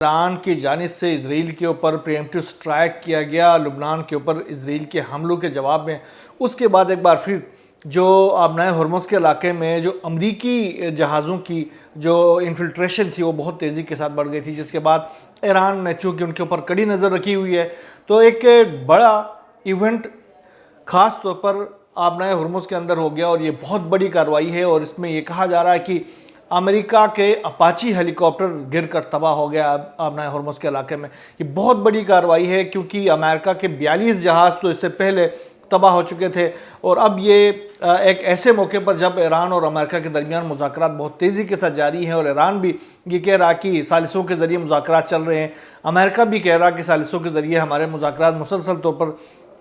ایران کی جانب سے اسرائیل کے اوپر پریمپٹیو سٹرائک کیا گیا لبنان کے اوپر اسرائیل کے حملوں کے جواب میں۔ اس کے بعد ایک بار پھر جو آبنائے ہرمز کے علاقے میں جو امریکی جہازوں کی جو انفلٹریشن تھی وہ بہت تیزی کے ساتھ بڑھ گئی تھی، جس کے بعد ایران نے چونکہ ان کے اوپر کڑی نظر رکھی ہوئی ہے تو ایک بڑا ایونٹ خاص طور پر آبنائے ہرمز کے اندر ہو گیا، اور یہ بہت بڑی کارروائی ہے۔ اور اس میں یہ کہا جا رہا ہے کہ امریکہ کے اپاچی ہیلی کاپٹر گر کر تباہ ہو گیا آبنائے ہرمز کے علاقے میں۔ یہ بہت بڑی کارروائی ہے کیونکہ امریکہ کے 42 جہاز تو اس سے پہلے تباہ ہو چکے تھے، اور اب یہ ایک ایسے موقع پر جب ایران اور امریکہ کے درمیان مذاکرات بہت تیزی کے ساتھ جاری ہیں، اور ایران بھی یہ کہہ رہا کہ ثالثوں کے ذریعے مذاکرات چل رہے ہیں، امریکہ بھی کہہ رہا کہ ثالثوں کے ذریعے ہمارے مذاکرات مسلسل طور پر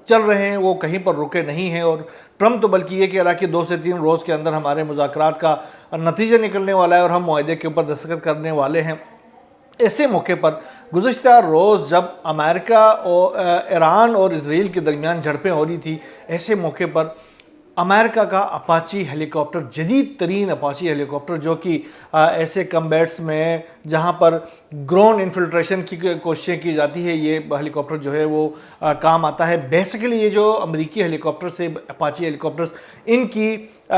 چل رہے ہیں، وہ کہیں پر رکے نہیں ہیں، اور ٹرمپ تو بلکہ یہ کہہ رہا کہ 2 سے 3 روز کے اندر ہمارے مذاکرات کا نتیجہ نکلنے والا ہے اور ہم معاہدے کے اوپر دستخط کرنے والے ہیں۔ ایسے موقع پر گزشتہ روز جب امریکہ اور ایران اور اسرائیل کے درمیان جھڑپیں ہو رہی تھی، ایسے موقع پر امریکہ کا اپاچی ہیلی کاپٹر، جدید ترین اپاچی ہیلی کاپٹر جو کہ ایسے کمبیٹس میں جہاں پر گراؤنڈ انفلٹریشن کی کوششیں کی جاتی ہے، یہ ہیلی کاپٹر جو ہے وہ کام آتا ہے۔ بیسیکلی یہ جو امریکی ہیلی کاپٹرز ہے، اپاچی ہیلی کاپٹرز، ان کی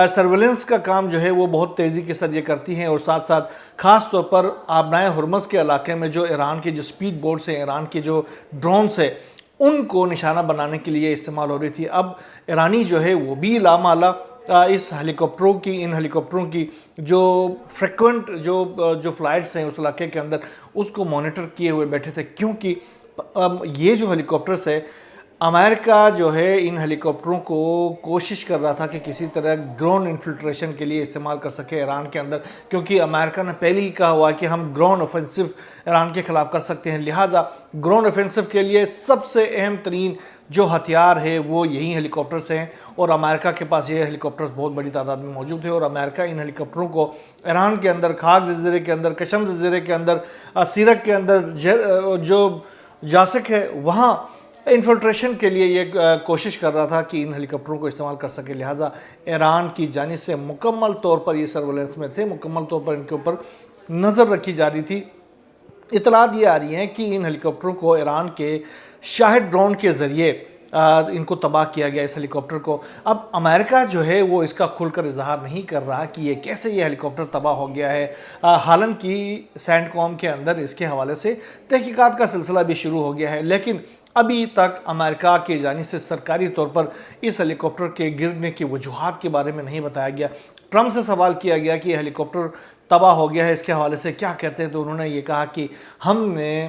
سرویلنس کا کام جو ہے وہ بہت تیزی کے ساتھ یہ کرتی ہیں، اور ساتھ ساتھ خاص طور پر آبنائے ہرمز کے علاقے میں جو ایران کے جو سپیڈ بوٹس ہیں، ایران کے جو ڈرونز ہیں، ان کو نشانہ بنانے کے لیے استعمال ہو رہی تھی۔ اب ایرانی جو ہے وہ بھی لامحالہ اس ہیلی کاپٹروں کی جو فریکوینٹ جو فلائٹس ہیں اس علاقے کے اندر، اس کو مانیٹر کیے ہوئے بیٹھے تھے، کیونکہ یہ جو ہیلی کاپٹرز ہے، امریکہ جو ہے ان ہیلی کاپٹروں کو کوشش کر رہا تھا کہ کسی طرح گراؤنڈ انفلٹریشن کے لیے استعمال کر سکے ایران کے اندر، کیونکہ امریکہ نے پہلے ہی کہا ہوا ہے کہ ہم گراؤنڈ اوفینسو ایران کے خلاف کر سکتے ہیں، لہٰذا گراؤنڈ اوفینسو کے لیے سب سے اہم ترین جو ہتھیار ہے وہ یہی ہیلی کاپٹرز ہیں، اور امریکہ کے پاس یہ ہیلی کاپٹرز بہت بڑی تعداد میں موجود ہیں، اور امریکہ ان ہیلی کاپٹروں کو ایران کے اندر، خاک جزیرے کے اندر، کشم جزیرے کے اندر، سیرک کے اندر جو جاسک ہے وہاں انفلٹریشن کے لیے یہ کوشش کر رہا تھا کہ ان ہیلی کاپٹروں کو استعمال کر سکے، لہٰذا ایران کی جانب سے مکمل طور پر یہ سرولنس میں تھے، مکمل طور پر ان کے اوپر نظر رکھی جا رہی تھی۔ اطلاعات یہ آ رہی ہیں کہ ان ہیلی کاپٹروں کو ایران کے شاہد ڈرون کے ذریعے ان کو تباہ کیا گیا، اس ہیلی کاپٹر کو۔ اب امریکہ جو ہے وہ اس کا کھل کر اظہار نہیں کر رہا کہ یہ کیسے یہ ہیلی کاپٹر تباہ ہو گیا ہے، حالانکہ سینٹ کام کے اندر اس کے حوالے سے تحقیقات کا سلسلہ بھی شروع ہو گیا ہے، لیکن ابھی تک امریکہ کی جانب سے سرکاری طور پر اس ہیلی کاپٹر کے گرنے کی وجوہات کے بارے میں نہیں بتایا گیا۔ ٹرمپ سے سوال کیا گیا کہ یہ ہیلی کاپٹر تباہ ہو گیا ہے، اس کے حوالے سے کیا کہتے ہیں، تو انہوں نے یہ کہا کہ ہم نے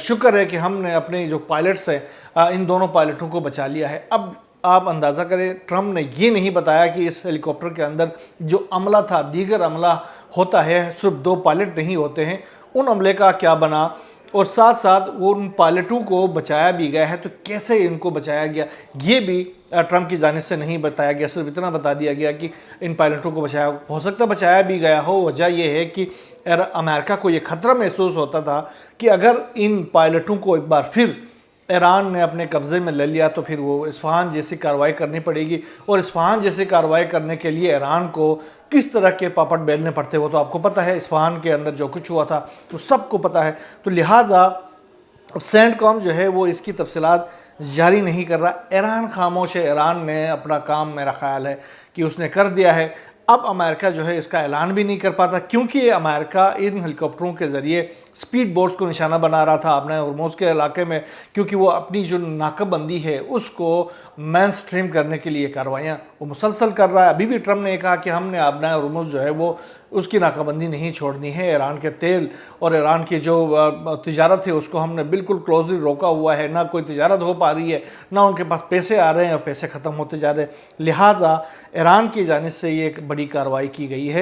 شکر ہے کہ ہم نے اپنے جو پائلٹس ہیں ان دونوں پائلٹوں کو بچا لیا ہے۔ اب آپ اندازہ کریں، ٹرمپ نے یہ نہیں بتایا کہ اس ہیلی کاپٹر کے اندر جو عملہ تھا، دیگر عملہ ہوتا ہے، صرف 2 پائلٹ نہیں ہوتے ہیں، ان عملے کا کیا بنا، اور ساتھ ساتھ ان پائلٹوں کو بچایا بھی گیا ہے تو کیسے ان کو بچایا گیا، یہ بھی ٹرمپ کی جانب سے نہیں بتایا گیا، صرف اتنا بتا دیا گیا کہ ان پائلٹوں کو بچایا ہو سکتا بچایا بھی گیا ہو۔ وجہ یہ ہے کہ امریکہ کو یہ خطرہ محسوس ہوتا تھا کہ اگر ان پائلٹوں کو ایک بار پھر ایران نے اپنے قبضے میں لے لیا تو پھر وہ اصفہان جیسی کارروائی کرنی پڑے گی، اور اصفہان جیسی کارروائی کرنے کے لیے ایران کو کس طرح کے پاپڑ بیلنے پڑتے، وہ تو آپ کو پتہ ہے، اصفہان کے اندر جو کچھ ہوا تھا وہ سب کو پتہ ہے۔ تو لہٰذا سینٹ کام جو ہے وہ اس کی تفصیلات جاری نہیں کر رہا، ایران خاموش ہے، ایران نے اپنا کام میرا خیال ہے کہ اس نے کر دیا ہے۔ اب امریکہ جو ہے اس کا اعلان بھی نہیں کر پاتا، کیونکہ امریکہ ان ہیلی کاپٹروں کے ذریعے سپیڈ بوٹس کو نشانہ بنا رہا تھا اپنے ہرمز کے علاقے میں، کیونکہ وہ اپنی جو ناکہ بندی ہے اس کو مین سٹریم کرنے کے لیے کارروائیاں وہ مسلسل کر رہا ہے۔ ابھی بھی ٹرمپ نے کہا کہ ہم نے اپنا ہرمز جو ہے وہ اس کی ناکہ بندی نہیں چھوڑنی ہے، ایران کے تیل اور ایران کی جو تجارت ہے اس کو ہم نے بالکل کلوزلی روکا ہوا ہے، نہ کوئی تجارت ہو پا رہی ہے، نہ ان کے پاس پیسے آ رہے ہیں اور پیسے ختم ہوتے جا رہے ہیں، لہٰذا ایران کی جانب سے یہ ایک بڑی کارروائی کی گئی ہے۔